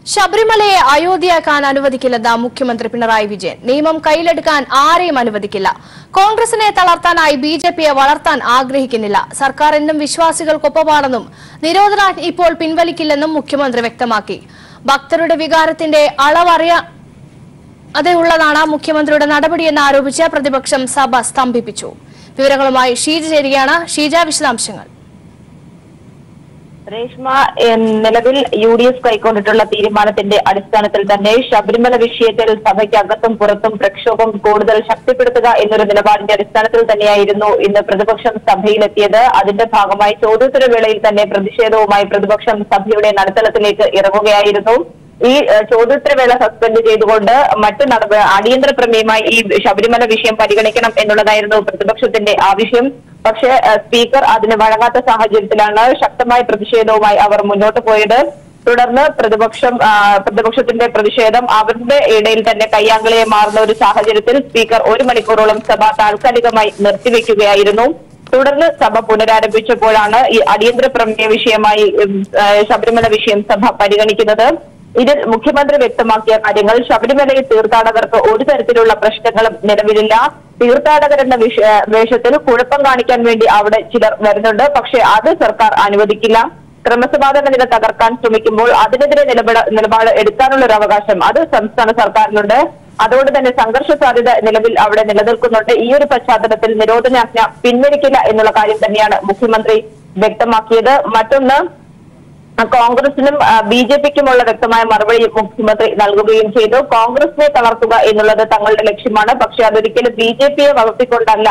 ശബരിമലയെ അയോധ്യയാക്കാൻ അനുവദിക്കില്ലെന്ന് മുഖ്യമന്ത്രി പിണറായി വിജയൻ. നിയമം കയ്യിലെടുക്കാൻ ആരെയും അനുവദിക്കില്ല. കോൺഗ്രസിനെ തളർത്താനായി ബിജെപിയെ വളർത്താൻ ആഗ്രഹിക്കുന്നില്ല. സർക്കാർ എന്നും വിശ്വാസികൾക്കൊപ്പമാണെന്നും നിരോധനാജ്ഞ ഇപ്പോൾ പിൻവലിക്കില്ലെന്നും മുഖ്യമന്ത്രി വ്യക്തമാക്കി. ഭക്തരുടെ വികാരത്തിന്റെ അളവറിയാതെയുള്ളതാണ് മുഖ്യമന്ത്രിയുടെ നടപടിയെന്ന് ആരോപിച്ച് പ്രതിപക്ഷം സഭ സ്തംഭിപ്പിച്ചു. വിവരങ്ങളുമായി ഷീജ ചേരുകയാണ്. ഷീജ, വിശദാംശങ്ങൾ. രേഷ്മ, നിലവിൽ UDF കൈക്കൊണ്ടിട്ടുള്ള തീരുമാനത്തിന്റെ അടിസ്ഥാനത്തിൽ തന്നെ ശബരിമല വിഷയത്തിൽ സഭയ്ക്കകത്തും പുറത്തും പ്രക്ഷോഭം കൂടുതൽ ശക്തിപ്പെടുത്തുക എന്നൊരു നിലപാടിന്റെ അടിസ്ഥാനത്തിൽ തന്നെയായിരുന്നു ഇന്ന് പ്രതിപക്ഷം സഭയിലെത്തിയത്. അതിന്റെ ഭാഗമായി ചോദ്യോത്തരവേളയിൽ തന്നെ പ്രതിഷേധവുമായി പ്രതിപക്ഷം സഭയുടെ നടുത്തളത്തിലേക്ക് ഇറങ്ങുകയായിരുന്നു. ഈ ചോദ്യോത്തരവേള സസ്പെൻഡ് ചെയ്തുകൊണ്ട് മറ്റ് അടിയന്തര പ്രമേയമായി ഈ ശബരിമല വിഷയം പരിഗണിക്കണം എന്നുള്ളതായിരുന്നു പ്രതിപക്ഷത്തിന്റെ ആവശ്യം. പക്ഷേ സ്പീക്കർ അതിന് വഴങ്ങാത്ത സാഹചര്യത്തിലാണ് ശക്തമായ പ്രതിഷേധവുമായി അവർ മുന്നോട്ട് പോയത്. തുടർന്ന് പ്രതിപക്ഷത്തിന്റെ പ്രതിഷേധം അവരുടെ ഇടയിൽ തന്നെ കയ്യാങ്കളിയെ മാറുന്ന ഒരു സാഹചര്യത്തിൽ സ്പീക്കർ 1 മണിക്കൂറോളം സഭ താൽക്കാലികമായി നിർത്തിവെക്കുകയായിരുന്നു. തുടർന്ന് സഭ പുനരാരംഭിച്ചപ്പോഴാണ് ഈ അടിയന്തര പ്രമേയ വിഷയമായി ശബരിമല വിഷയം സഭ പരിഗണിക്കുന്നത്. ഇതിൽ മുഖ്യമന്ത്രി വ്യക്തമാക്കിയ കാര്യങ്ങൾ: ശബരിമലയിൽ തീർത്ഥാടകർക്ക് ഒരു തരത്തിലുള്ള പ്രശ്നങ്ങളും നിലവിലില്ല. തീർത്ഥാടകരെന്ന വേഷത്തിൽ കുഴപ്പം കാണിക്കാൻ വേണ്ടി അവിടെ ചിലർ വരുന്നുണ്ട്. പക്ഷേ അത് സർക്കാർ അനുവദിക്കില്ല. ക്രമസമാധാന നില തകർക്കാൻ ശ്രമിക്കുമ്പോൾ അതിനെതിരെ നിലപാട് എടുക്കാനുള്ള ഒരു അവകാശം അത് സംസ്ഥാന സർക്കാരിനുണ്ട്. അതുകൊണ്ട് തന്നെ സംഘർഷ സാധ്യത നിലവിൽ അവിടെ നിലനിൽക്കുന്നുണ്ട്. ഈ ഒരു പശ്ചാത്തലത്തിൽ നിരോധനാജ്ഞ പിൻവലിക്കില്ല എന്നുള്ള കാര്യം തന്നെയാണ് മുഖ്യമന്ത്രി വ്യക്തമാക്കിയത്. മറ്റൊന്ന്, കോൺഗ്രസിനും ബിജെപിക്കുമുള്ള വ്യക്തമായ മറുപടി മുഖ്യമന്ത്രി നൽകുകയും ചെയ്തു. കോൺഗ്രസിനെ തളർത്തുക എന്നുള്ളത് തങ്ങളുടെ ലക്ഷ്യമാണ്. പക്ഷെ അതൊരിക്കലും ബിജെപിയെ വളർത്തിക്കൊണ്ടല്ല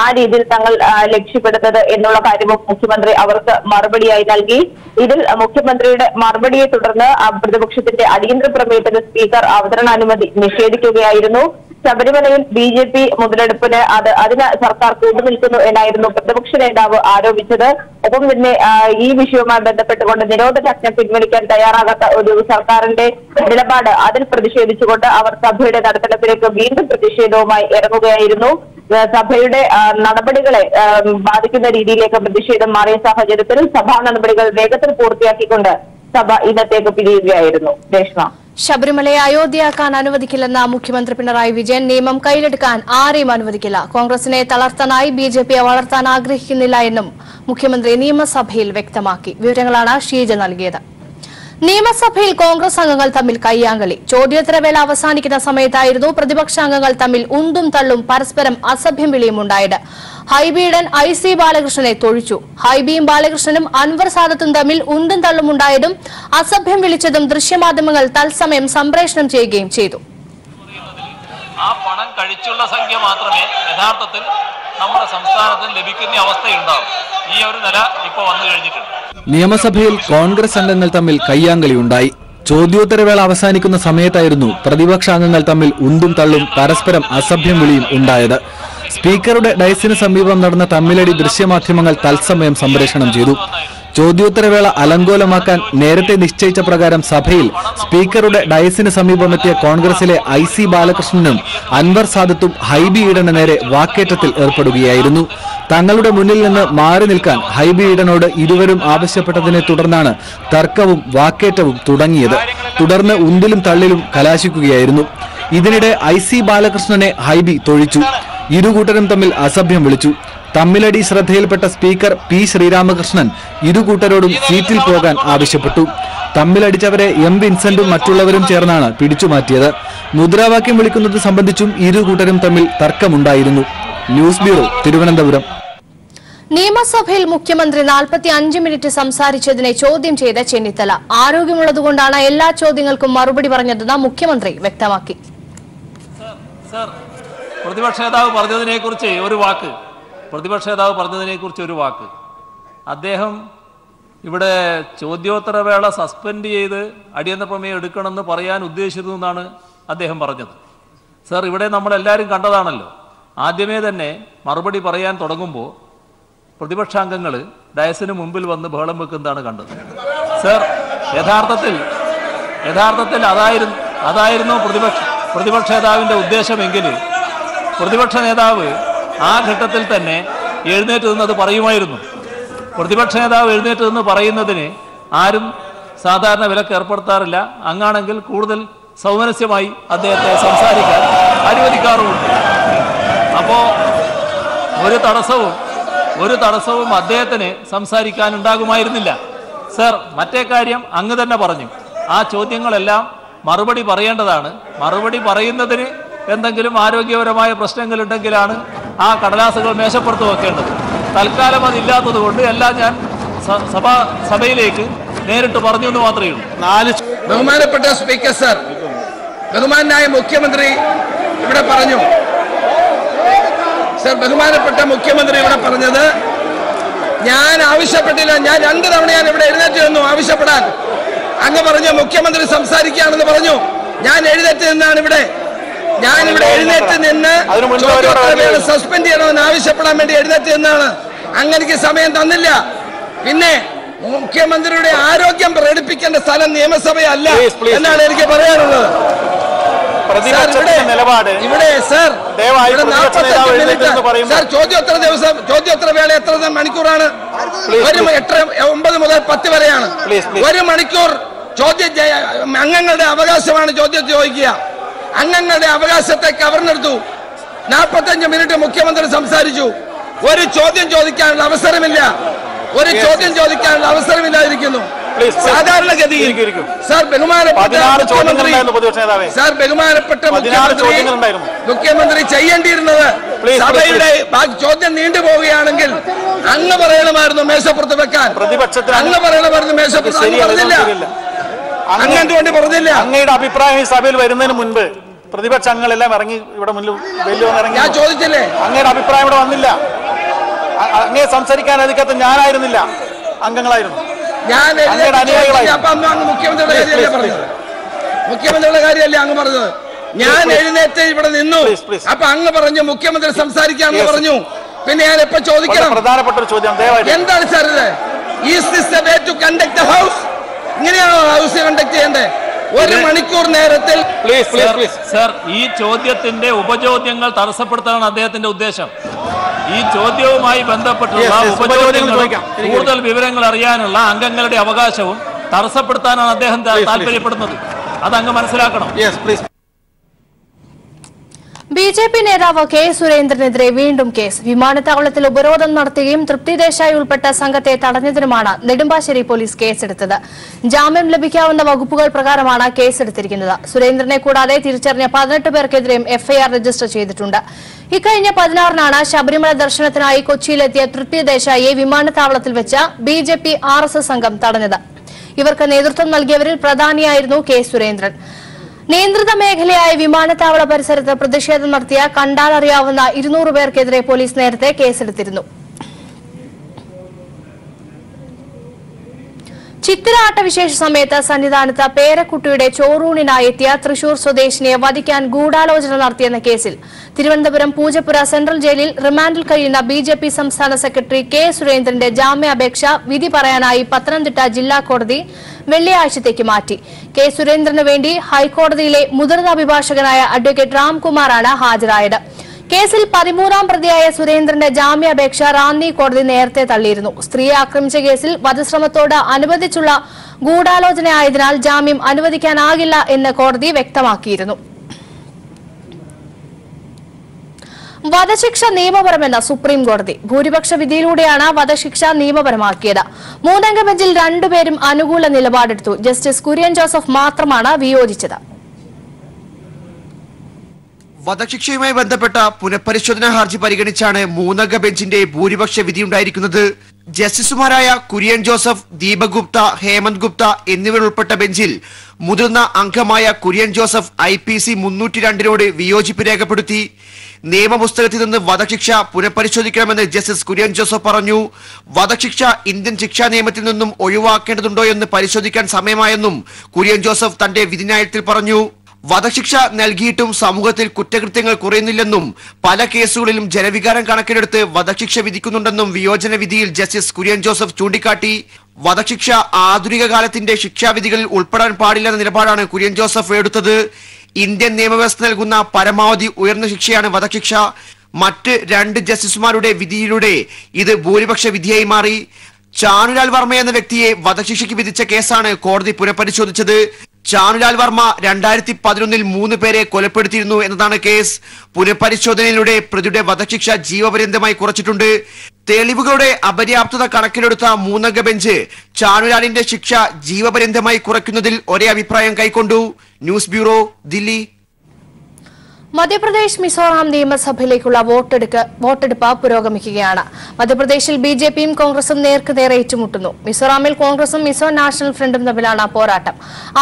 ആ രീതിയിൽ തങ്ങൾ ലക്ഷ്യപ്പെടുന്നത് എന്നുള്ള കാര്യവും മുഖ്യമന്ത്രി അവർക്ക് മറുപടിയായി നൽകി. ഇതിൽ മുഖ്യമന്ത്രിയുടെ മറുപടിയെ തുടർന്ന് പ്രതിപക്ഷത്തിന്റെ അടിയന്തര പ്രമേയത്തിന് സ്പീക്കർ അവതരണാനുമതി നിഷേധിക്കുകയായിരുന്നു. ശബരിമലയിൽ ബിജെപി മുതലെടുപ്പിന് അതിന് സർക്കാർ കൂട്ടുനിൽക്കുന്നു എന്നായിരുന്നു പ്രതിപക്ഷ നേതാവ് ആരോപിച്ചത്. ഒപ്പം തന്നെ ഈ വിഷയവുമായി ബന്ധപ്പെട്ടുകൊണ്ട് നിരോധനാജ്ഞ പിൻവലിക്കാൻ തയ്യാറാകാത്ത ഒരു സർക്കാരിന്റെ നിലപാട് അതിൽ പ്രതിഷേധിച്ചുകൊണ്ട് അവർ സഭയുടെ നടുത്തളത്തിലേക്ക് വീണ്ടും പ്രതിഷേധവുമായി ഇറങ്ങുകയായിരുന്നു. സഭയുടെ നടപടികളെ ബാധിക്കുന്ന രീതിയിലേക്ക് പ്രതിഷേധം മാറിയ സാഹചര്യത്തിൽ സഭാ നടപടികൾ വേഗത്തിൽ പൂർത്തിയാക്കിക്കൊണ്ട് സഭ ഇന്നത്തേക്ക് പിരിയുകയായിരുന്നു. രേഷ്മ, ശബരിമലയെ അയോധ്യയാക്കാൻ അനുവദിക്കില്ലെന്ന മുഖ്യമന്ത്രി പിണറായി വിജയൻ. നിയമം കയ്യിലെടുക്കാൻ ആരെയും അനുവദിക്കില്ല. കോൺഗ്രസിനെ തളർത്താനായി ബിജെപിയെ വളർത്താൻ ആഗ്രഹിക്കുന്നില്ല എന്നും മുഖ്യമന്ത്രി നിയമസഭയിൽ വ്യക്തമാക്കി. വിവരങ്ങളാണ് ഷീജ നൽകിയത്. നിയമസഭയിൽ കോൺഗ്രസ് അംഗങ്ങൾ തമ്മിൽ കയ്യാങ്കളി. ചോദ്യോത്തരവേള അവസാനിക്കുന്ന സമയത്തായിരുന്നു പ്രതിപക്ഷാംഗങ്ങൾ തമ്മിൽ ഉന്തും തള്ളും പരസ്പരം അസഭ്യം വിളിയും ഉണ്ടായത്. ഹൈബിയുടൻ IC ബാലകൃഷ്ണനെ തൊഴിച്ചു. ഹൈബിയും ബാലകൃഷ്ണനും അൻവർ സാദത്തും തമ്മിൽ ഉന്തും തള്ളുമുണ്ടായതും അസഭ്യം വിളിച്ചതും ദൃശ്യമാധ്യമങ്ങൾ തത്സമയം സംപ്രേഷണം ചെയ്യുകയും ചെയ്തു. ആ പണം കഴിച്ചുള്ള സംഖ്യ മാത്രമേ യഥാർത്ഥത്തിൽ നമ്മുടെ സംസ്ഥാനത്തിന് ലഭിക്കുന്ന അവസ്ഥയുണ്ടാവും. ഈ ഒരു നില ഇപ്പോൾ വന്നു കഴിഞ്ഞിട്ടുണ്ട്. നിയമസഭയിൽ കോൺഗ്രസ് അംഗങ്ങൾ തമ്മിൽ കയ്യാങ്കളിയുണ്ടായി. ചോദ്യോത്തരവേള അവസാനിക്കുന്ന സമയത്തായിരുന്നു പ്രതിപക്ഷാംഗങ്ങൾ തമ്മിൽ ഉന്തും തള്ളും പരസ്പരം അസഭ്യം വിളിയും ഉണ്ടായത്. സ്പീക്കറുടെ ഡയസിന് സമീപം നടന്ന തമ്മിലടി ദൃശ്യമാധ്യമങ്ങൾ തത്സമയം സംപ്രേഷണം ചെയ്തു. ചോദ്യോത്തരവേള അലങ്കോലമാക്കാൻ നേരത്തെ നിശ്ചയിച്ച പ്രകാരം സഭയിൽ സ്പീക്കറുടെ ഡയസിന് സമീപമെത്തിയ കോൺഗ്രസിലെ IC ബാലകൃഷ്ണനും അൻവർ സാദത്തും ഹൈബി ഈഡന് നേരെ വാക്കേറ്റത്തിൽ ഏർപ്പെടുകയായിരുന്നു. തങ്ങളുടെ മുന്നിൽ നിന്ന് മാറി നിൽക്കാൻ ഹൈബി ഈഡനോട് ഇരുവരും ആവശ്യപ്പെട്ടതിനെ തുടർന്നാണ് തർക്കവും വാക്കേറ്റവും തുടങ്ങിയത്. തുടർന്ന് ഉന്തിലും തള്ളിലും കലാശിക്കുകയായിരുന്നു. ഇതിനിടെ IC ബാലകൃഷ്ണനെ ഹൈബി തൊഴിച്ചു. ഇരുകൂട്ടരും തമ്മിൽ അസഭ്യം വിളിച്ചു. തമ്മിലടി ശ്രദ്ധയിൽപ്പെട്ട സ്പീക്കർ P ശ്രീരാമകൃഷ്ണൻ ഇരുകൂട്ടരോടും സീറ്റിൽ പോകാൻ ആവശ്യപ്പെട്ടു. തമ്മിലടിച്ചവരെ M വിൻസെന്റും മറ്റുള്ളവരും ചേർന്നാണ് പിടിച്ചുമാറ്റിയത്. മുദ്രാവാക്യം വിളിക്കുന്നത് സംബന്ധിച്ചും ഇരുകൂട്ടരും തമ്മിൽ തർക്കമുണ്ടായിരുന്നു. News bureau, Thiruvananthapuram. നിയമസഭയിൽ മുഖ്യമന്ത്രി 45 മിനിറ്റ് സംസാരിച്ചതിനെ ചോദ്യം ചെയ്ത ചെന്നിത്തല ആരോഗ്യമുള്ളതുകൊണ്ടാണ് എല്ലാ ചോദ്യങ്ങൾക്കും മറുപടി പറഞ്ഞതെന്ന് മുഖ്യമന്ത്രി വ്യക്തമാക്കി. പ്രതിപക്ഷ നേതാവ് പറഞ്ഞതിനെക്കുറിച്ച് ഒരു വാക്ക് അദ്ദേഹം ഇവിടെ ചോദ്യോത്തരവേള സസ്പെൻഡ് ചെയ്ത് അടിയന്തര പ്രമേയം എടുക്കണമെന്ന് പറയാൻ ഉദ്ദേശിച്ചിരുന്നു എന്നാണ് അദ്ദേഹം പറഞ്ഞത്. സർ, ഇവിടെ നമ്മളെല്ലാവരും കണ്ടതാണല്ലോ. ആദ്യമേ തന്നെ മറുപടി പറയാൻ തുടങ്ങുമ്പോൾ പ്രതിപക്ഷാംഗങ്ങൾ ഡയസിന് മുമ്പിൽ വന്ന് ബഹളം വെക്കുന്നതാണ് കണ്ടത്. സർ, യഥാർത്ഥത്തിൽ അതായിരുന്നു പ്രതിപക്ഷ നേതാവിൻ്റെ ഉദ്ദേശമെങ്കിൽ പ്രതിപക്ഷ നേതാവ് ആ ഘട്ടത്തിൽ തന്നെ എഴുന്നേറ്റ് നിന്ന് അത് പറയുമായിരുന്നു. പ്രതിപക്ഷ നേതാവ് എഴുന്നേറ്റ് നിന്ന് പറയുന്നതിന് ആരും സാധാരണ വിലക്ക് ഏർപ്പെടുത്താറില്ല. അങ്ങാണെങ്കിൽ കൂടുതൽ സൗമനസ്യമായി അദ്ദേഹത്തെ സംസാരിക്കാൻ അനുവദിക്കാറുമുണ്ട്. അപ്പോൾ ഒരു തടസ്സവും അദ്ദേഹത്തിന് സംസാരിക്കാൻ ഉണ്ടാകുമായിരുന്നില്ല. സർ, മറ്റേ കാര്യം അങ്ങ് തന്നെ പറഞ്ഞു. ആ ചോദ്യങ്ങളെല്ലാം മറുപടി പറയേണ്ടതാണ്. മറുപടി പറയുന്നതിന് എന്തെങ്കിലും ആരോഗ്യപരമായ പ്രശ്നങ്ങളുണ്ടെങ്കിലാണ് ആ കടലാസുകൾ മേശപ്പുറത്ത് വെക്കേണ്ടത്. തൽക്കാലം അതില്ലാത്തത് കൊണ്ട് എല്ലാം ഞാൻ സഭയിലേക്ക് നേരിട്ട് പറഞ്ഞു എന്ന് മാത്രമേ ഉള്ളൂ. ബഹുമാനപ്പെട്ട സ്പീക്കർ സർ, ബഹുമാനായ മുഖ്യമന്ത്രി ഇവിടെ പറഞ്ഞു. സർ, ബഹുമാനപ്പെട്ട മുഖ്യമന്ത്രി ഇവിടെ പറഞ്ഞത് ഞാൻ ആവശ്യപ്പെട്ടില്ല. ഞാൻ 2 തവണ ഞാൻ ഇവിടെ എഴുന്നേറ്റ് നിന്നു ആവശ്യപ്പെടാൻ. അങ്ങ് പറഞ്ഞു മുഖ്യമന്ത്രി സംസാരിക്കുകയാണെന്ന് പറഞ്ഞു. ഞാൻ എഴുന്നേറ്റ് നിന്നാണ് ഇവിടെ. ഞാനിവിടെ എഴുന്നേറ്റ് നിന്ന് സസ്പെൻഡ് ചെയ്യണമെന്ന് ആവശ്യപ്പെടാൻ വേണ്ടി എഴുന്നേറ്റ് നിന്നാണ്. അങ്ങനെക്ക് സമയം തന്നില്ല. പിന്നെ മുഖ്യമന്ത്രിയുടെ ആരോഗ്യം പ്രകടിപ്പിക്കേണ്ട സ്ഥലം നിയമസഭയല്ല എന്നാണ് എനിക്ക് പറയാനുള്ളത്. ഇവിടെ സർ 45 മിനിറ്റ് സർ ചോദ്യോത്തര വേള എത്ര മണിക്കൂറാണ്? 9 മുതൽ 10 വരെയാണ്. 1 മണിക്കൂർ അംഗങ്ങളുടെ അവകാശമാണ് ചോദ്യം ചോദിക്കുക. അംഗങ്ങളുടെ അവകാശത്തെ കവർന്നെടുത്തു. 45 മിനിറ്റ് മുഖ്യമന്ത്രി സംസാരിച്ചു. ഒരു ചോദ്യം ചോദിക്കാനുള്ള അവസരമില്ല. അവസരമില്ലാതിരിക്കുന്നു. സാധാരണഗതിയിൽ സർ ബഹുമാനപ്പെട്ട മുഖ്യമന്ത്രി ചെയ്യേണ്ടിയിരുന്നത് സഭയുടെ ചോദ്യം നീണ്ടുപോവുകയാണെങ്കിൽ അങ്ങ് പറയണമായിരുന്നു മേശപ്പുറത്ത് വെക്കാൻ. അങ്ങ് പറയണമായിരുന്നു മേശപ്പുറത്ത്. പറഞ്ഞില്ല. അങ്ങ് എന്തുകൊണ്ട് പറഞ്ഞില്ല? അങ്ങയുടെ അഭിപ്രായം ഈ സഭയിൽ വരുന്നതിന് മുൻപ് പ്രതിപക്ഷ അംഗങ്ങളെല്ലാം ഇറങ്ങി ഇവിടെ മുന്നിൽ വെല്ലുവിളിറങ്ങി. ഞാൻ ചോദിച്ചില്ലേ? അങ്ങയുടെ അഭിപ്രായം ഇവിടെ വന്നില്ല. അങ്ങേ സംസാരിക്കാൻ അധികത്ത് ഞാനായിരുന്നില്ല, അംഗങ്ങളായിരുന്നു. മുഖ്യമന്ത്രിയുടെ കാര്യമല്ലേ അങ്ങ് പറഞ്ഞത്? ഞാൻ എഴുന്നേറ്റ് ഇവിടെ നിന്നു. അപ്പൊ അങ്ങ് പറഞ്ഞു മുഖ്യമന്ത്രി സംസാരിക്കാണെന്ന് പറഞ്ഞു. പിന്നെ ഞാൻ എപ്പോ ചോദിക്കണം? പ്രധാനപ്പെട്ട ഒരു ചോദ്യം എന്താണ് സാർ ഇത്? Is this the way to conduct the house? ഇങ്ങനെയാണോ ഹൗസ് കണ്ടക്ട് ചെയ്യേണ്ടത്? 1 മണിക്കൂർ നേരത്തിൽ സർ, ഈ ചോദ്യത്തിന്റെ ഉപചോദ്യങ്ങൾ തടസ്സപ്പെടുത്താനാണ് അദ്ദേഹത്തിന്റെ ഉദ്ദേശം. ഈ ചോദ്യവുമായി ബന്ധപ്പെട്ടുള്ള ഉപചോദ്യങ്ങളും കൂടുതൽ വിവരങ്ങൾ അറിയാനുള്ള അംഗങ്ങളുടെ അവകാശവും തടസ്സപ്പെടുത്താനാണ് അദ്ദേഹം താല്പര്യപ്പെടുന്നത്. അതങ്ങ് മനസ്സിലാക്കണം. ബി.ജെ.പി. നേതാവ് കെ സുരേന്ദ്രനെതിരെ വീണ്ടും കേസ്. വിമാനത്താവളത്തിൽ ഉപരോധം നടത്തുകയും തൃപ്തി ദേശായി ഉൾപ്പെട്ട സംഘത്തെ തടഞ്ഞതിനുമാണ് നെടുമ്പാശ്ശേരി പോലീസ് കേസെടുത്തത്. ജാമ്യം ലഭിക്കാവുന്ന വകുപ്പുകൾ പ്രകാരമാണ് കേസെടുത്തിരിക്കുന്നത്. സുരേന്ദ്രനെ കൂടാതെ തിരിച്ചറിഞ്ഞ 18 പേർക്കെതിരെയും എഫ്ഐആർ രജിസ്റ്റർ ചെയ്തിട്ടുണ്ട്. ഇക്കഴിഞ്ഞ 16-നാണ് ശബരിമല ദർശനത്തിനായി കൊച്ചിയിലെത്തിയ തൃപ്തി ദേശായിയെ വിമാനത്താവളത്തിൽ വെച്ച് ബി.ജെ.പി. RSS സംഘം തടഞ്ഞത്. ഇവർക്ക് നേതൃത്വം നൽകിയവരിൽ പ്രധാനിയായിരുന്നു കെ സുരേന്ദ്രൻ. നിയന്ത്രിത മേഖലയായ വിമാനത്താവള പരിസരത്ത് പ്രതിഷേധം നടത്തിയ കണ്ടാലറിയാവുന്ന 200 പേർക്കെതിരെ പോലീസ് നേരത്തെ കേസെടുത്തിരുന്നു. ചിത്തിര ആട്ടവിശേഷ സമയത്ത് സന്നിധാനത്ത് പേരക്കുട്ടിയുടെ ചോറൂണിനായി എത്തിയ തൃശൂർ സ്വദേശിനിയെ വധിക്കാൻ ഗൂഢാലോചന നടത്തിയെന്ന കേസിൽ തിരുവനന്തപുരം പൂജപ്പുര സെൻട്രൽ ജയിലിൽ റിമാൻഡിൽ കഴിയുന്ന ബി.ജെ.പി. സംസ്ഥാന സെക്രട്ടറി കെ സുരേന്ദ്രന്റെ ജാമ്യാപേക്ഷ വിധി പറയാനായി പത്തനംതിട്ട ജില്ലാ കോടതി വെള്ളിയാഴ്ചത്തേക്ക് മാറ്റി. കെ സുരേന്ദ്രന് വേണ്ടി ഹൈക്കോടതിയിലെ മുതിർന്ന അഭിഭാഷകനായ അഡ്വക്കേറ്റ് രാംകുമാറാണ് ഹാജരായത്. കേസിൽ 13-ാം പ്രതിയായ സുരേന്ദ്രന്റെ ജാമ്യാപേക്ഷ റാന്നി കോടതി നേരത്തെ തള്ളിയിരുന്നു. സ്ത്രീയെ ആക്രമിച്ച കേസിൽ വധശ്രമത്തോട് അനുബന്ധിച്ചുള്ള ഗൂഢാലോചനയായതിനാൽ ജാമ്യം അനുവദിക്കാനാകില്ല എന്ന് കോടതി വ്യക്തമാക്കിയിരുന്നു. വധശിക്ഷ നിയമപരമെന്ന സുപ്രീം കോടതി. ഭൂരിപക്ഷ വിധിയിലൂടെയാണ് വധശിക്ഷ നിയമപരമാക്കിയത്. 3-അംഗ ബെഞ്ചിൽ 2 പേരും അനുകൂല നിലപാടെടുത്തു. ജസ്റ്റിസ് കുര്യൻ ജോസഫ് മാത്രമാണ് വിയോജിച്ചത്. വധശിക്ഷയുമായി ബന്ധപ്പെട്ട പുനഃപരിശോധനാ ഹർജി പരിഗണിച്ചാണ് 3-അംഗ ബെഞ്ചിന്റെ ഭൂരിപക്ഷ വിധിയുണ്ടായിരിക്കുന്നത്. ജസ്റ്റിസുമാരായ കുര്യൻ ജോസഫ്, ദീപക് ഗുപ്ത, ഹേമന്ത് ഗുപ്ത എന്നിവർ ഉൾപ്പെട്ട ബെഞ്ചിൽ മുതിർന്ന അംഗമായ കുര്യൻ ജോസഫ് IPC 302 വിയോജിപ്പ് രേഖപ്പെടുത്തി. നിയമപുസ്തകത്തിൽ നിന്ന് വധശിക്ഷ പുനഃപരിശോധിക്കണമെന്ന് ജസ്റ്റിസ് കുര്യൻ ജോസഫ് പറഞ്ഞു. വധശിക്ഷ ഇന്ത്യൻ ശിക്ഷാ നിയമത്തിൽ നിന്നും ഒഴിവാക്കേണ്ടതുണ്ടോ എന്ന് പരിശോധിക്കാൻ സമയമായെന്നും കുര്യൻ ജോസഫ് തന്റെ വിധിന്യായത്തിൽ പറഞ്ഞു. വധശിക്ഷ നൽകിയിട്ടും സമൂഹത്തിൽ കുറ്റകൃത്യങ്ങൾ കുറയുന്നില്ലെന്നും പല കേസുകളിലും ജനവികാരം കണക്കിലെടുത്ത് വധശിക്ഷ വിധിക്കുന്നുണ്ടെന്നും വിയോജന വിധിയിൽ ജസ്റ്റിസ് കുര്യൻ ജോസഫ് ചൂണ്ടിക്കാട്ടി. വധശിക്ഷ ആധുനിക കാലത്തിന്റെ ശിക്ഷാവിധികളിൽ ഉൾപ്പെടാൻ പാടില്ലെന്ന നിലപാടാണ് കുര്യൻ ജോസഫ് എടുത്തത്. ഇന്ത്യൻ നിയമവ്യവസ്ഥ നൽകുന്ന പരമാവധി ഉയർന്ന ശിക്ഷയാണ് വധശിക്ഷ. മറ്റ് 2 ജസ്റ്റിസുമാരുടെ വിധിയിലൂടെ ഇത് ഭൂരിപക്ഷ വിധിയായി മാറി. ചാനുലാൽ വർമ്മ എന്ന വ്യക്തിയെ വധശിക്ഷയ്ക്ക് വിധിച്ച കേസാണ് കോടതി പുനഃപരിശോധിച്ചത്. ചാനുലാൽ വർമ്മ 2011 3 പേരെ കൊലപ്പെടുത്തിയിരുന്നു എന്നതാണ് കേസ്. പുനഃപരിശോധനയിലൂടെ പ്രതിയുടെ വധശിക്ഷ ജീവപര്യന്തമായി കുറച്ചിട്ടുണ്ട്. തെളിവുകളുടെ അപര്യാപ്തത കണക്കിലെടുത്ത 3-അംഗ ബെഞ്ച് ചാനുലാലിന്റെ ശിക്ഷ ജീവപര്യന്തമായി കുറയ്ക്കുന്നതിൽ ഒരേ അഭിപ്രായം കൈക്കൊണ്ടു. News bureau, Delhi. മധ്യപ്രദേശ് മിസോറാം നിയമസഭയിലേക്കുള്ള വോട്ടെടുപ്പ് പുരോഗമിക്കുകയാണ്. മധ്യപ്രദേശിൽ ബിജെപിയും കോൺഗ്രസും നേർക്കുനേർ ഏറ്റുമുട്ടുന്നു. മിസോറാമിൽ കോൺഗ്രസും മിസോ നാഷണൽ ഫ്രണ്ടും തമ്മിലാണ് പോരാട്ടം.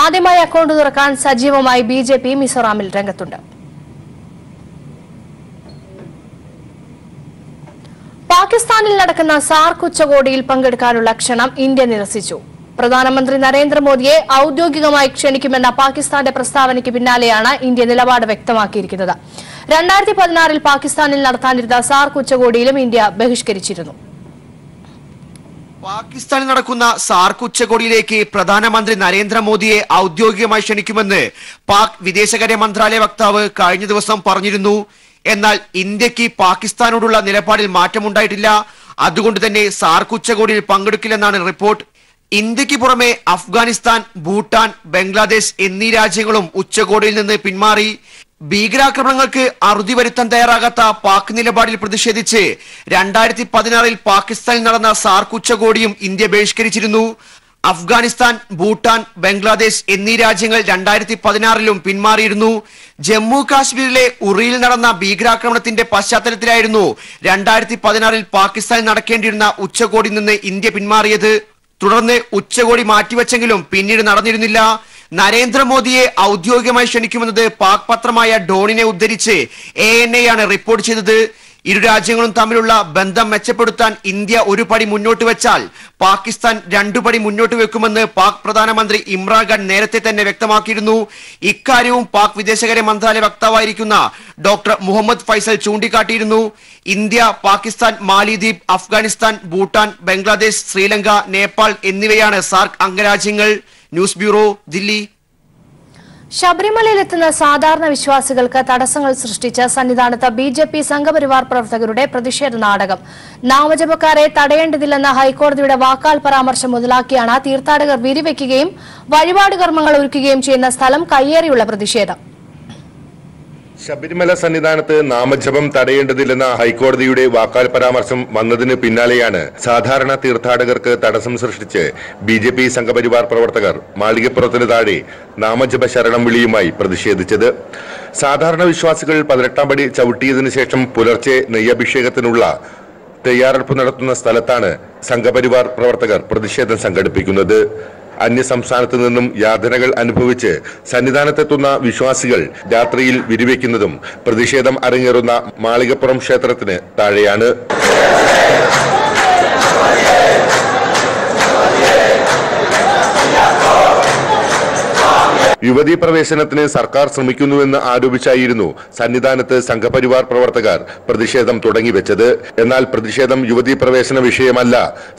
ആദ്യമായി അക്കൌണ്ട് തുറക്കാൻ സജീവമായി ബിജെപി മിസോറാമിൽ രംഗത്തുണ്ട്. പാകിസ്ഥാനിൽ നടക്കുന്ന സാർക്ക് ഉച്ചകോടിയിൽ പങ്കെടുക്കാനുള്ള ക്ഷണം ഇന്ത്യ നിരസിച്ചു. പ്രധാനമന്ത്രി നരേന്ദ്രമോദിയെ ഔദ്യോഗികമായി ക്ഷണിക്കുമെന്ന പാകിസ്ഥാന്റെ പ്രസ്താവനയ്ക്ക് പിന്നാലെയാണ് ഇന്ത്യ നിലപാട് വ്യക്തമാക്കിയിരിക്കുന്നത്. 2016 പാകിസ്ഥാനിൽ നടത്താനിരുന്ന സാർക്ക് ഉച്ചകോടിയിലും ഇന്ത്യ ബഹിഷ്കരിച്ചിരുന്നു. പാകിസ്ഥാനിൽ നടക്കുന്ന സാർക്ക് ഉച്ചകോടിയിലേക്ക് പ്രധാനമന്ത്രി നരേന്ദ്രമോദിയെ ഔദ്യോഗികമായി ക്ഷണിക്കുമെന്ന് പാക് വിദേശകാര്യ മന്ത്രാലയ വക്താവ് കഴിഞ്ഞ ദിവസം പറഞ്ഞിരുന്നു. എന്നാൽ ഇന്ത്യക്ക് പാകിസ്ഥാനോടുള്ള നിലപാടിൽ മാറ്റമുണ്ടായിട്ടില്ല. അതുകൊണ്ട് തന്നെ സാർക്ക് ഉച്ചകോടിയിൽ പങ്കെടുക്കില്ലെന്നാണ് റിപ്പോർട്ട്. ഇന്ത്യക്ക് പുറമെ അഫ്ഗാനിസ്ഥാൻ, ഭൂട്ടാൻ, ബംഗ്ലാദേശ് എന്നീ രാജ്യങ്ങളും ഉച്ചകോടിയിൽ നിന്ന് പിന്മാറി. ഭീകരാക്രമണങ്ങൾക്ക് അറുതി വരുത്താൻ തയ്യാറാകാത്ത പാക് നിലപാടിൽ പ്രതിഷേധിച്ച് 2016 പാകിസ്ഥാനിൽ നടന്ന സാർക്ക് ഉച്ചകോടിയും ഇന്ത്യ ബഹിഷ്കരിച്ചിരുന്നു. അഫ്ഗാനിസ്ഥാൻ, ഭൂട്ടാൻ, ബംഗ്ലാദേശ് എന്നീ രാജ്യങ്ങൾ 2016 പിന്മാറിയിരുന്നു. ജമ്മു കാശ്മീരിലെ ഉറിയിൽ നടന്ന ഭീകരാക്രമണത്തിന്റെ പശ്ചാത്തലത്തിലായിരുന്നു 2016 പാകിസ്ഥാനിൽ നടക്കേണ്ടിയിരുന്ന ഉച്ചകോടി നിന്ന് ഇന്ത്യ പിന്മാറിയത്. തുടർന്ന് ഉച്ചകോടി മാറ്റിവെച്ചെങ്കിലും പിന്നീട് നടന്നിരുന്നില്ല. നരേന്ദ്രമോദിയെ ഔദ്യോഗികമായി ക്ഷണിക്കുമെന്നത് പാക് പത്രമായ ഡോണിനെ ഉദ്ധരിച്ച് ANA ആണ് റിപ്പോർട്ട് ചെയ്തത്. ഇരു രാജ്യങ്ങളും തമ്മിലുള്ള ബന്ധം മെച്ചപ്പെടുത്താൻ ഇന്ത്യ ഒരു പടി മുന്നോട്ട് വെച്ചാൽ പാകിസ്ഥാൻ 2 പടി മുന്നോട്ട് വെക്കുമെന്ന് പാക് പ്രധാനമന്ത്രി ഇമ്രാൻഖാൻ നേരത്തെ തന്നെ വ്യക്തമാക്കിയിരുന്നു. ഇക്കാര്യവും പാക് വിദേശകാര്യ മന്ത്രാലയ വക്താവായിരിക്കുന്ന ഡോക്ടർ മുഹമ്മദ് ഫൈസൽ ചൂണ്ടിക്കാട്ടിയിരുന്നു. ഇന്ത്യ, പാകിസ്ഥാൻ, മാലിദ്വീപ്, അഫ്ഗാനിസ്ഥാൻ, ഭൂട്ടാൻ, ബംഗ്ലാദേശ്, ശ്രീലങ്ക, നേപ്പാൾ എന്നിവയാണ് സാർക്ക് അംഗരാജ്യങ്ങൾ. News bureau, Delhi. ശബരിമലയിലെത്തുന്ന സാധാരണ വിശ്വാസികൾക്ക് തടസ്സങ്ങൾ സൃഷ്ടിച്ച സന്നിധാനത്ത് ബിജെപി സംഘപരിവാർ പ്രവർത്തകരുടെ പ്രതിഷേധ നാടകം. നാമജപക്കാരെ തടയേണ്ടതില്ലെന്ന ഹൈക്കോടതിയുടെ വാക്കാൽ പരാമർശം മുതലാക്കിയാണ് തീർത്ഥാടകർ വിരിവെക്കുകയും വഴിപാട് കർമ്മങ്ങൾ ഒരുക്കുകയും ചെയ്യുന്ന സ്ഥലം കയ്യേറിയുള്ള പ്രതിഷേധം. ശബരിമല സന്നിധാനത്ത് നാമജപം തടയേണ്ടതില്ലെന്ന ഹൈക്കോടതിയുടെ വാക്കാൽ പരാമർശം വന്നതിന് പിന്നാലെയാണ് സാധാരണ തീർത്ഥാടകർക്ക് തടസ്സം സൃഷ്ടിച്ച് ബിജെപി സംഘപരിവാർ പ്രവർത്തകർ മാളികപ്പുറത്തിന് താഴെ നാമജപ ശരണം വിളിയുമായി പ്രതിഷേധിച്ചത്. സാധാരണ വിശ്വാസികൾ 18-ാം പടി ചവിട്ടിയതിനു ശേഷം പുലർച്ചെ നെയ്യഭിഷേകത്തിനുള്ള തയ്യാറെടുപ്പ് നടത്തുന്ന സ്ഥലത്താണ് സംഘപരിവാർ പ്രവർത്തകർ പ്രതിഷേധം സംഘടിപ്പിക്കുന്നത്. അന്യസംസ്ഥാനത്ത് നിന്നും യാതനകൾ അനുഭവിച്ച് സന്നിധാനത്തെത്തുന്ന വിശ്വാസികൾ രാത്രിയിൽ വിരിവെക്കുന്നതും പ്രതിഷേധം അരങ്ങേറുന്ന മാളികപ്പുറം ക്ഷേത്രത്തിന് താഴെയാണ്. യുവതീ പ്രവേശനത്തിന് സർക്കാർ ശ്രമിക്കുന്നുവെന്ന് ആരോപിച്ചായിരുന്നു സന്നിധാനത്ത് സംഘപരിവാർ പ്രവർത്തകർ പ്രതിഷേധം തുടങ്ങിവെച്ചത്. എന്നാൽ പ്രതിഷേധം യുവതീ പ്രവേശന വിഷയമല്ല,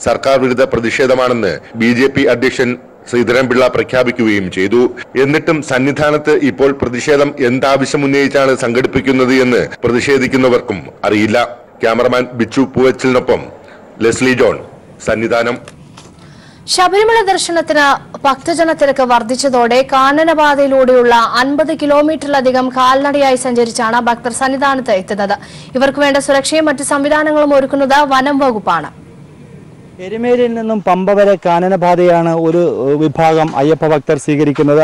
സർക്കാർ വിരുദ്ധ പ്രതിഷേധമാണെന്ന് BJP അധ്യക്ഷൻ ശ്രീധരൻപിള്ള പ്രഖ്യാപിക്കുകയും ചെയ്തു. എന്നിട്ടും സന്നിധാനത്ത് ഇപ്പോൾ പ്രതിഷേധം എന്താവശ്യം ഉന്നയിച്ചാണ് സംഘടിപ്പിക്കുന്നത് എന്ന് പ്രതിഷേധിക്കുന്നവർക്കും അറിയില്ല. ക്യാമറമാൻ ബിച്ചു പൂവച്ചിലിനൊപ്പം ലെസ്ലി ജോൺ, സന്നിധാനം. ശബരിമല ദർശനത്തിന് ഭക്തജന തിരക്ക് വർദ്ധിച്ചതോടെ കാനനപാതയിലൂടെയുള്ള 50 കിലോമീറ്ററിലധികം കാൽനടയായി സഞ്ചരിച്ചാണ് ഭക്തർ സന്നിധാനത്ത് എത്തുന്നത്. ഇവർക്ക് വേണ്ട സുരക്ഷയും മറ്റ് സംവിധാനങ്ങളും ഒരുക്കുന്നത് വനം വകുപ്പാണ്. എരുമേലിയിൽ നിന്നും പമ്പ വരെ കാനനപാതയാണ് ഒരു വിഭാഗം അയ്യപ്പ ഭക്തർ സ്വീകരിക്കുന്നത്.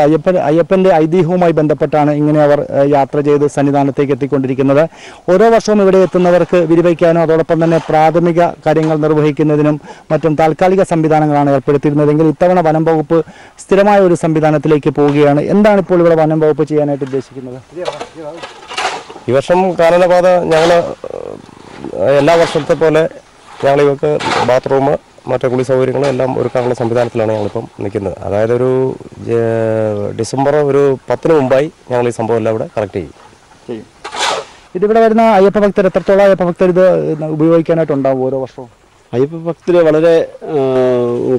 അയ്യപ്പന്റെ ഐതിഹ്യവുമായി ബന്ധപ്പെട്ടാണ് ഇങ്ങനെ അവർ യാത്ര ചെയ്ത് സന്നിധാനത്തേക്ക് എത്തിക്കൊണ്ടിരിക്കുന്നത്. ഓരോ വർഷവും ഇവിടെ എത്തുന്നവർക്ക് വിരിവയ്ക്കാനോ അതോടൊപ്പം തന്നെ പ്രാഥമിക കാര്യങ്ങൾ നിർവഹിക്കുന്നതിനും മറ്റും താൽക്കാലിക സംവിധാനങ്ങളാണ് ഏർപ്പെടുത്തിയിരുന്നതെങ്കിൽ ഇത്തവണ വനം വകുപ്പ് സ്ഥിരമായ ഒരു സംവിധാനത്തിലേക്ക് പോവുകയാണ്. എന്താണ് ഇപ്പോൾ ഇവിടെ വനം വകുപ്പ് ചെയ്യാനായിട്ട് ഉദ്ദേശിക്കുന്നത്? ഈ വർഷം കാനനപാത ഞങ്ങൾ എല്ലാ വർഷത്തെ പോലെ ഞങ്ങൾ ഇവർക്ക് ബാത്റൂം മറ്റേ കുളി സൗകര്യങ്ങളും എല്ലാം ഒരുക്കാനുള്ള സംവിധാനത്തിലാണ് ഞങ്ങളിപ്പം നിൽക്കുന്നത്. അതായത് ഒരു ഡിസംബർ 10 മുമ്പായി ഞങ്ങൾ ഈ സംഭവം എല്ലാം ഇവിടെ കറക്റ്റ് ചെയ്യും. ഇതിവിടെ വരുന്ന അയ്യപ്പ ഭക്തർ എത്രത്തോളം അയ്യപ്പ ഭക്തർ ഇത് ഉപയോഗിക്കാനായിട്ടുണ്ടാവും ഓരോ വർഷവും? അയ്യപ്പ ഭക്തർ വളരെ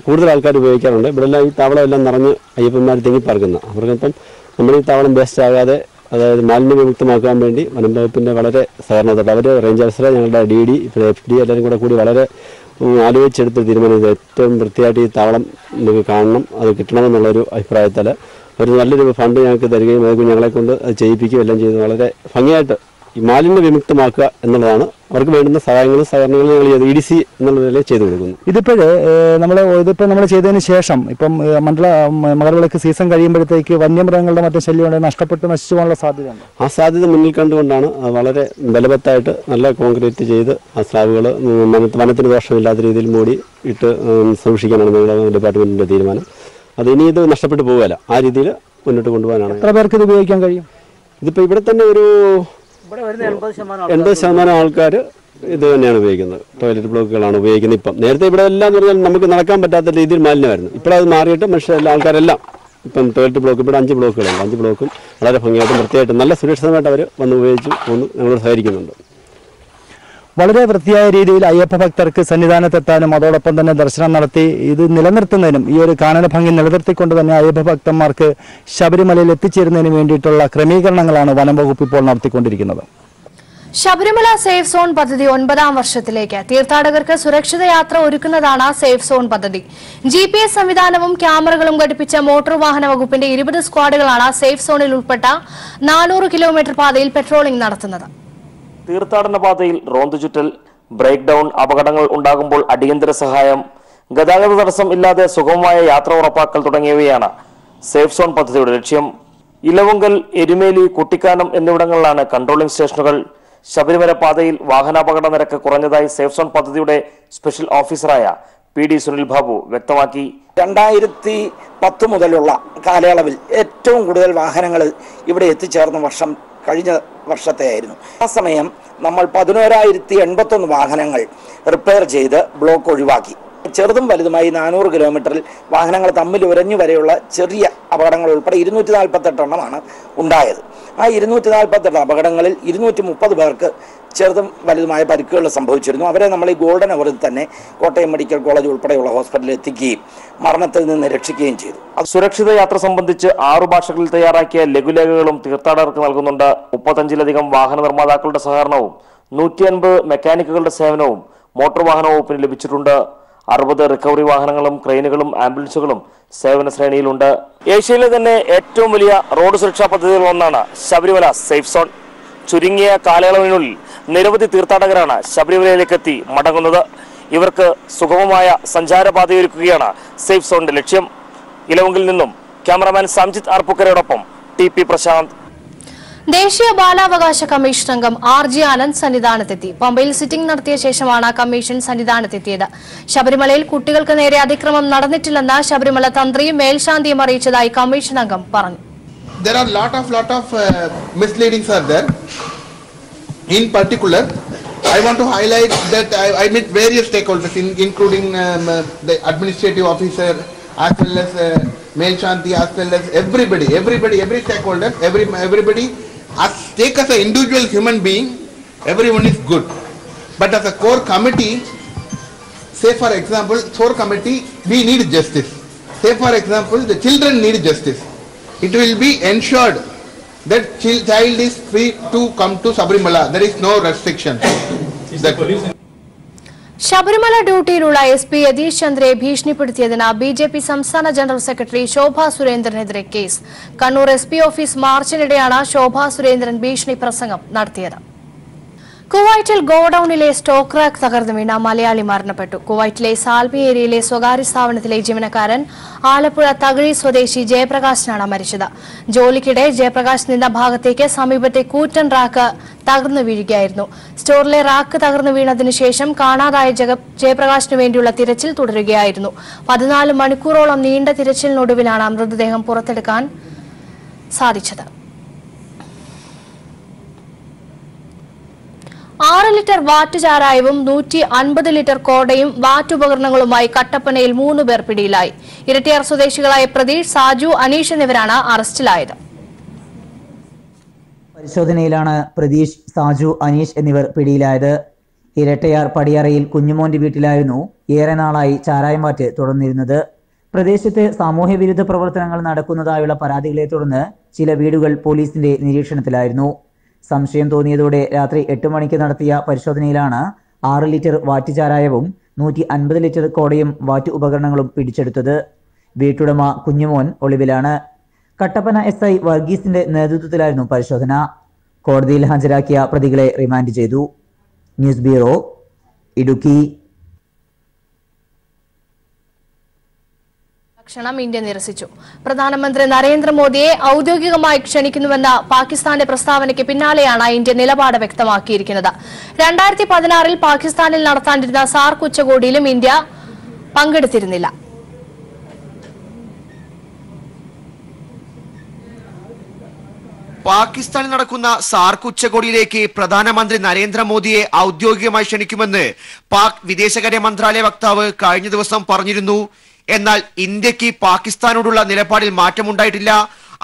കൂടുതൽ ആൾക്കാർ ഉപയോഗിക്കാറുണ്ട്. ഇവിടെ എല്ലാം ഈ താവളം എല്ലാം നിറഞ്ഞ് അയ്യപ്പന്മാർ തിങ്ങിപ്പാർക്കുന്ന അവർക്കിപ്പം നമ്മുടെ ഈ താവളം വേസ്റ്റ് ആകാതെ അതായത് മാലിന്യവിമുക്തമാക്കാൻ വേണ്ടി വനം വകുപ്പിൻ്റെ വളരെ സഹകരണത്തോടെ അവർ റേഞ്ചേഴ്സിലെ ഞങ്ങളുടെ DD ഇപ്പോൾ FD എല്ലാവരും കൂടി വളരെ ആലോചിച്ചെടുത്ത തീരുമാനം ഏറ്റവും വൃത്തിയായിട്ട് ഈ താവളം നമുക്ക് കാണണം, അത് കിട്ടണമെന്നുള്ളൊരു അഭിപ്രായത്തിൽ ഒരു നല്ലൊരു ഫണ്ട് ഞങ്ങൾക്ക് തരികയും അത് ഞങ്ങളെ കൊണ്ട് അത് ചെയ്യിപ്പിക്കുകയും എല്ലാം ചെയ്ത് വളരെ ഭംഗിയായിട്ട് ഈ മാലിന്യ വിമുക്തമാക്കുക എന്നുള്ളതാണ്. അവർക്ക് വേണ്ടുന്ന സഹായങ്ങളും സഹകരണങ്ങളും ഞങ്ങൾ EDC എന്നുള്ള നിലയിൽ ചെയ്തു കൊടുക്കുന്നു. ഇതിപ്പോൾ നമ്മൾ ചെയ്തതിന് ശേഷം ഇപ്പം മകരവിളക്ക് സീസൺ കഴിയുമ്പോഴത്തേക്ക് വന്യമൃഗങ്ങളുടെ മറ്റു ശല്യം നഷ്ടപ്പെട്ട് നശിച്ചു പോകാനുള്ള സാധ്യതയുണ്ട്. ആ സാധ്യത മുന്നിൽ കണ്ടുകൊണ്ടാണ് വളരെ ബലവത്തായിട്ട് നല്ല കോൺക്രീറ്റ് ചെയ്ത് ആ സ്ലാബുകൾ വനത്തിന് ദോഷമില്ലാത്ത രീതിയിൽ മൂടി ഇട്ട് സൂക്ഷിക്കാനാണ് ഞങ്ങളുടെ ഡിപ്പാർട്ട്മെന്റിന്റെ തീരുമാനം. അത് ഇനി ഇത് നഷ്ടപ്പെട്ടു പോകുകയല്ല, ആ രീതിയിൽ മുന്നോട്ട് കൊണ്ടുപോകാനാണ്. എത്ര പേർക്ക് ഇത് ഉപയോഗിക്കാൻ കഴിയും? ഇതിപ്പോൾ ഇവിടെ തന്നെ ഒരു 80% ആൾക്കാർ ഇത് തന്നെയാണ് ഉപയോഗിക്കുന്നത്. ടോയ്ലറ്റ് ബ്ലോക്കുകളാണ് ഉപയോഗിക്കുന്നത്. ഇപ്പം നേരത്തെ ഇവിടെ എല്ലാം എന്ന് പറഞ്ഞാൽ നമുക്ക് നടക്കാൻ പറ്റാത്ത രീതിയിൽ മാലിന്യമായിരുന്നു. ഇപ്പോഴത് മാറിയിട്ട് ആൾക്കാരെല്ലാം ഇപ്പം ടോയ്ലറ്റ് ബ്ലോക്ക് ഇവിടെ 5 ബ്ലോക്കുകളുണ്ട്. 5 ബ്ലോക്കും വളരെ ഭംഗിയായിട്ടും വൃത്തിയായിട്ടും നല്ല സുരക്ഷിതമായിട്ട് അവർ വന്ന് ഉപയോഗിച്ച് ഞങ്ങളോട് സഹകരിക്കുന്നുണ്ട്. വളരെ വൃത്തിയായ രീതിയിൽ അയ്യപ്പ ഭക്തർക്ക് സന്നിധാനത്തെത്താനും അതോടൊപ്പം തന്നെ ദർശനം നടത്തി ഇത് നിലനിർത്തുന്നതിനും ഈ ഒരു കാനന ഭംഗി നിലനിർത്തിക്കൊണ്ട് തന്നെ അയ്യപ്പ ഭക്തന്മാർക്ക് ശബരിമലയിൽ എത്തിച്ചേരുന്നതിന് വേണ്ടിയിട്ടുള്ള ക്രമീകരണങ്ങളാണ് വനം വകുപ്പ് ഇപ്പോൾ നടത്തിക്കൊണ്ടിരിക്കുന്നത്. ശബരിമല സേഫ് സോൺ പദ്ധതി 9ാം വർഷത്തിലേക്ക് തീർത്ഥാടകർക്ക് സുരക്ഷിത യാത്ര ഒരുക്കുന്നതാണ് സേഫ് സോൺ പദ്ധതി. GPS സംവിധാനവും ക്യാമറകളും ഘടിപ്പിച്ച മോട്ടോർ വാഹന വകുപ്പിന്റെ 20 സ്ക്വാഡുകളാണ് സേഫ് സോണിൽ ഉൾപ്പെട്ട 400 കിലോമീറ്റർ പാതയിൽ പെട്രോളിംഗ് നടത്തുന്നത്. തീർത്ഥാടന പാതയിൽ റോന്തു ചുറ്റൽ, ബ്രേക്ക് ഡൌൺ, അപകടങ്ങൾ ഉണ്ടാകുമ്പോൾ അടിയന്തര സഹായം, ഗതാഗത തടസ്സം ഇല്ലാതെ സുഗമമായ യാത്ര ഉറപ്പാക്കൽ തുടങ്ങിയവയാണ് സേഫ് സോൺ പദ്ധതിയുടെ ലക്ഷ്യം. ഇലവുങ്കൽ, എരുമേലി, കുട്ടിക്കാനം എന്നിവിടങ്ങളിലാണ് കൺട്രോളിംഗ് സ്റ്റേഷനുകൾ. ശബരിമല പാതയിൽ വാഹനാപകട നിരക്ക് കുറഞ്ഞതായി സേഫ് സോൺ പദ്ധതിയുടെ സ്പെഷ്യൽ ഓഫീസറായ PD സുനിൽ ബാബു വ്യക്തമാക്കി. 2010 മുതലുള്ള കാലയളവിൽ ഏറ്റവും കൂടുതൽ വാഹനങ്ങൾ ഇവിടെ എത്തിച്ചേർന്ന വർഷം കഴിഞ്ഞ വർഷത്തെ ആയിരുന്നു. ആ സമയം നമ്മൾ 11,081 വാഹനങ്ങൾ റിപ്പയർ ചെയ്ത് ബ്ലോക്ക് ഒഴിവാക്കി. ചെറുതും വലുതുമായി 400 കിലോമീറ്ററിൽ വാഹനങ്ങൾ തമ്മിൽ ഉരഞ്ഞു വരെയുള്ള ചെറിയ അപകടങ്ങൾ ഉൾപ്പെടെ 248 എണ്ണമാണ് ഉണ്ടായത്. ആ 248 അപകടങ്ങളിൽ 230 പേർക്ക് ചെറുതും വലുതുമായ പരിക്കുകൾ സംഭവിച്ചിരുന്നു. അവരെ നമ്മൾ ഈ ഗോൾഡൻ അവറിൽ തന്നെ കോട്ടയം മെഡിക്കൽ കോളേജ് ഉൾപ്പെടെയുള്ള ഹോസ്പിറ്റലിൽ എത്തിക്കുകയും മരണത്തിൽ നിന്ന് രക്ഷിക്കുകയും ചെയ്തു. സുരക്ഷിത യാത്ര സംബന്ധിച്ച് 6 ഭാഷകളിൽ തയ്യാറാക്കിയ ലഘുലേഖകളും തീർത്ഥാടകർക്ക് നൽകുന്നുണ്ട്. 35-ലധികം വാഹന നിർമ്മാതാക്കളുടെ സഹകരണവും 150 മെക്കാനിക്കുകളുടെ സേവനവും മോട്ടോർ വാഹന വകുപ്പിന് ലഭിച്ചിട്ടുണ്ട്. 60 റിക്കവറി വാഹനങ്ങളും ക്രെയിനുകളും ആംബുലൻസുകളും സേവന ശ്രേണിയിലുണ്ട്. ഏഷ്യയിലെ തന്നെ ഏറ്റവും വലിയ റോഡ് സുരക്ഷാ പദ്ധതികളിൽ ഒന്നാണ് ശബരിമല സേഫ് സോൺ. ചുരുങ്ങിയ കാലയളവിനുള്ളിൽ നിരവധി തീർത്ഥാടകരാണ് ശബരിമലയിലേക്ക് എത്തി മടങ്ങുന്നത്. ഇവർക്ക് സുഗമമായ സഞ്ചാരപാതയൊരുക്കുകയാണ് സേഫ് സോണിന്റെ ലക്ഷ്യം. ഇലവുങ്കിൽ നിന്നും ക്യാമറമാൻ സംജിത് ആർപ്പുക്കരയോടൊപ്പം TP പ്രശാന്ത്. ദേശീയ ബാലാവകാശ കമ്മീഷൻ അംഗം RG ആനന്ദ് സന്നിധാനത്തെത്തി. പമ്പയിൽ സിറ്റിംഗ് നടത്തിയ ശേഷമാണ് കമ്മീഷൻ സന്നിധാനത്തെത്തിയത്. ശബരിമലയിൽ കുട്ടികൾക്ക് നേരെ അതിക്രമം നടന്നിട്ടില്ലെന്ന് ശബരിമല തന്ത്രിയും മേൽശാന്തിയും അറിയിച്ചതായി കമ്മീഷൻ അംഗം പറഞ്ഞു. There are lot of misleadings are there. In particular, I want to highlight that I met various stakeholders, including the administrative officer, as well as Melshanti, as well as everybody, every stakeholder, everybody. Take as an individual human being, everyone is good. But as a core committee, say for example, core committee, we need justice. Say for example, the children need justice. It will be ensured that child is free to come to Sabrimala. There is no restriction. Sabarimala ഡ്യൂട്ടിയിലുള്ള SP Yathish ചന്ദ്രയെ ഭീഷണിപ്പെടുത്തിയതിന് BJP സംസ്ഥാന general secretary Shobha സുരേന്ദ്രനെതിരെ കേസ്. Kannur SP office മാർച്ചിനിടെയാണ് ശോഭ സുരേന്ദ്രൻ ഭീഷണി പ്രസംഗം നടത്തിയത്. കുവൈറ്റിൽ ഗോഡൌണിലെ സ്റ്റോക്ക് റാക്ക് തകർന്നു വീണ മലയാളി മരണപ്പെട്ടു. കുവൈറ്റിലെ സാൽബി ഏരിയയിലെ സ്വകാര്യ സ്ഥാപനത്തിലെ ജീവനക്കാരൻ ആലപ്പുഴ തകഴി സ്വദേശി ജയപ്രകാശിനാണ് മരിച്ചത്. ജോലിക്കിടെ ജയപ്രകാശ് നിന്ന ഭാഗത്തേക്ക് സമീപത്തെ കൂറ്റൻ റാക്ക് തകർന്നു വീഴുകയായിരുന്നു. സ്റ്റോറിലെ റാക്ക് തകർന്നു വീണതിനു ശേഷം കാണാതായ ജയപ്രകാശിനു വേണ്ടിയുള്ള തിരച്ചിൽ തുടരുകയായിരുന്നു. 14 മണിക്കൂറോളം നീണ്ട തിരച്ചിലിനൊടുവിലാണ് മൃതദേഹം പുറത്തെടുക്കാൻ സാധിച്ചത്. 6 ലിറ്റർ വാറ്റ് ചാരായവും 150 ലിറ്റർ കോടയും വാറ്റുപകരണങ്ങളുമായി കട്ടപ്പനയിൽ 3 പേർ പിടിയിലായി. ഇരട്ടിയാർ സ്വദേശികളായ പ്രതീഷ്, സാജു, അനീഷ് എന്നിവരാണ് അറസ്റ്റിലായത്. പരിശോധനയിലാണ് പ്രതീഷ്, സാജു, അനീഷ് എന്നിവർ പിടിയിലായത്. ഇരട്ടയാർ പടിയറയിൽ കുഞ്ഞുമോന്റെ വീട്ടിലായിരുന്നു ഏറെ നാളായി ചാരായം വാറ്റ് തുടർന്നിരുന്നത്. പ്രദേശത്ത് സാമൂഹ്യ വിരുദ്ധ പ്രവർത്തനങ്ങൾ നടക്കുന്നതായുള്ള പരാതികളെ തുടർന്ന് ചില വീടുകൾ പോലീസിന്റെ നിരീക്ഷണത്തിലായിരുന്നു. സംശയം തോന്നിയതോടെ രാത്രി 8 മണിക്ക് നടത്തിയ പരിശോധനയിലാണ് 6 ലിറ്റർ വാറ്റുചാരായവും 150 ലിറ്റർ കോടയും വാറ്റ് ഉപകരണങ്ങളും പിടിച്ചെടുത്തത്. വീട്ടുടമ കുഞ്ഞുമോൻ ഒളിവിലാണ്. കട്ടപ്പന SI വർഗീസിന്റെ നേതൃത്വത്തിലായിരുന്നു പരിശോധന. കോടതിയിൽ ഹാജരാക്കിയ പ്രതികളെ റിമാൻഡ് ചെയ്തു. News bureau, Idukki. ഭക്ഷണം ഇന്ത്യ നിരസിച്ചു. പ്രധാനമന്ത്രി നരേന്ദ്രമോദിയെ ഔദ്യോഗികമായി ക്ഷണിക്കുന്നുവെന്ന പാകിസ്ഥാന്റെ പ്രസ്താവനയ്ക്ക് പിന്നാലെയാണ് ഇന്ത്യ നിലപാട് വ്യക്തമാക്കിയിരിക്കുന്നത്. 2016 പാകിസ്ഥാനിൽ നടത്താനിരുന്ന സാർക്ക് ഉച്ചകോടിയിലും ഇന്ത്യ പങ്കെടുത്തിരുന്നില്ല. പാകിസ്ഥാനിൽ നടക്കുന്ന സാർക്ക് ഉച്ചകോടിയിലേക്ക് പ്രധാനമന്ത്രി നരേന്ദ്രമോദിയെ ഔദ്യോഗികമായി ക്ഷണിക്കുമെന്ന് പാക് വിദേശകാര്യ മന്ത്രാലയ വക്താവ് കഴിഞ്ഞ ദിവസം പറഞ്ഞിരുന്നു. എന്നാൽ ഇന്ത്യക്ക് പാകിസ്ഥാനോടുള്ള നിലപാടിൽ മാറ്റമുണ്ടായിട്ടില്ല.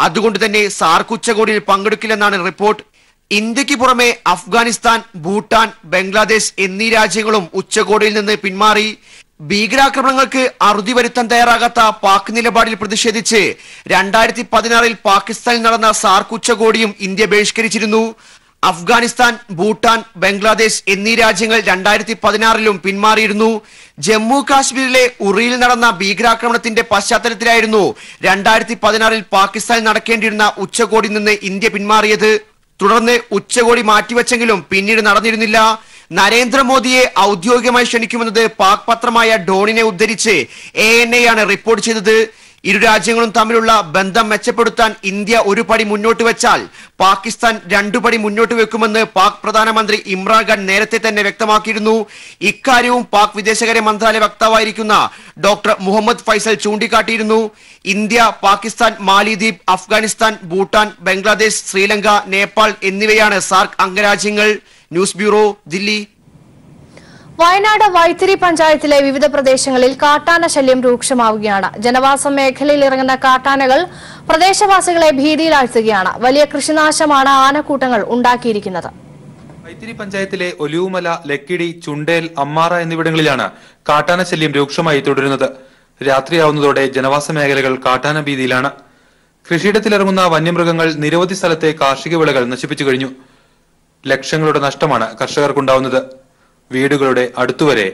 അതുകൊണ്ട് തന്നെ സാർക്ക് ഉച്ചകോടിയിൽ പങ്കെടുക്കില്ലെന്നാണ് റിപ്പോർട്ട്. ഇന്ത്യക്ക് പുറമെ അഫ്ഗാനിസ്ഥാൻ, ഭൂട്ടാൻ, ബംഗ്ലാദേശ് എന്നീ രാജ്യങ്ങളും ഉച്ചകോടിയിൽ നിന്ന് പിന്മാറി. ഭീകരാക്രമണങ്ങൾക്ക് അറുതി വരുത്താൻ തയ്യാറാകാത്ത പാക് നിലപാടിൽ പ്രതിഷേധിച്ച് 2016 പാകിസ്ഥാനിൽ നടന്ന സാർക്ക് ഉച്ചകോടിയും ഇന്ത്യ ബഹിഷ്കരിച്ചിരുന്നു. അഫ്ഗാനിസ്ഥാൻ, ഭൂട്ടാൻ, ബംഗ്ലാദേശ് എന്നീ രാജ്യങ്ങൾ 2016 പിന്മാറിയിരുന്നു. ജമ്മു കാശ്മീരിലെ ഉറിയിൽ നടന്ന ഭീകരാക്രമണത്തിന്റെ പശ്ചാത്തലത്തിലായിരുന്നു 2016 പാകിസ്ഥാനിൽ നടക്കേണ്ടിയിരുന്ന ഉച്ചകോടിയിൽ നിന്ന് ഇന്ത്യ പിന്മാറിയത്. തുടർന്ന് ഉച്ചകോടി മാറ്റിവെച്ചെങ്കിലും പിന്നീട് നടന്നിരുന്നില്ല. നരേന്ദ്രമോദിയെ ഔദ്യോഗികമായി ക്ഷണിക്കുമെന്നത് പാക് പത്രമായ ഡോണിനെ ഉദ്ധരിച്ച് ANI ആണ് റിപ്പോർട്ട് ചെയ്തത്. ഇരു രാജ്യങ്ങളും തമ്മിലുള്ള ബന്ധം മെച്ചപ്പെടുത്താൻ ഇന്ത്യ ഒരു പടി മുന്നോട്ട് വെച്ചാൽ പാകിസ്ഥാൻ 2 പടി മുന്നോട്ട് വെക്കുമെന്ന് പാക് പ്രധാനമന്ത്രി ഇമ്രാൻഖാൻ നേരത്തെ തന്നെ വ്യക്തമാക്കിയിരുന്നു. ഇക്കാര്യവും പാക് വിദേശകാര്യ മന്ത്രാലയ വക്താവായിരിക്കുന്ന ഡോക്ടർ മുഹമ്മദ് ഫൈസൽ ചൂണ്ടിക്കാട്ടിയിരുന്നു. ഇന്ത്യ, പാകിസ്ഥാൻ, മാലിദ്വീപ്, അഫ്ഗാനിസ്ഥാൻ, ഭൂട്ടാൻ, ബംഗ്ലാദേശ്, ശ്രീലങ്ക, നേപ്പാൾ എന്നിവയാണ് സാർക്ക് അംഗരാജ്യങ്ങൾ. News bureau, Delhi. വയനാട് വൈത്തിരി പഞ്ചായത്തിലെ വിവിധ പ്രദേശങ്ങളിൽ കാട്ടാന ശല്യം രൂക്ഷമാവുകയാണ്. ജനവാസ മേഖലയിൽ ഇറങ്ങുന്ന കാട്ടാനകൾ പ്രദേശവാസികളെ ഭീതിയിലാഴ്ത്തുകയാണ്. വലിയ കൃഷിനാശമാണ് ആനക്കൂട്ടങ്ങൾ ഉണ്ടാക്കിയിരിക്കുന്നത്. വൈത്തിരി പഞ്ചായത്തിലെ ഒലിവുമല, ലക്കിടി, ചുണ്ടേൽ, അമ്മാറ എന്നിവിടങ്ങളിലാണ് കാട്ടാന ശല്യം രൂക്ഷമായി തുടരുന്നത്. രാത്രിയാവുന്നതോടെ ജനവാസ മേഖലകൾ കാട്ടാന ഭീതിയിലാണ്. കൃഷിയിടത്തിലിറങ്ങുന്ന വന്യമൃഗങ്ങൾ നിരവധി സ്ഥലത്തെ കാർഷിക വിളകൾ നശിപ്പിച്ചു കഴിഞ്ഞു. ലക്ഷങ്ങളുടെ നഷ്ടമാണ് കർഷകർക്കുണ്ടാവുന്നത്. വീടുകളുടെ അടുത്തുവരെ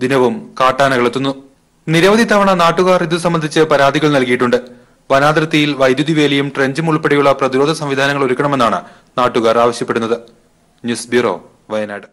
ദിനവും കാട്ടാനകൾ എത്തുന്നു. നിരവധി തവണ നാട്ടുകാർ ഇതു സംബന്ധിച്ച് പരാതികൾ നൽകിയിട്ടുണ്ട്. വനാതിർത്തിയിൽ വൈദ്യുതി വേലിയും ട്രെഞ്ചും ഉൾപ്പെടെയുള്ള പ്രതിരോധ സംവിധാനങ്ങൾ ഒരുക്കണമെന്നാണ് നാട്ടുകാർ ആവശ്യപ്പെടുന്നത്. News bureau, Wayanad.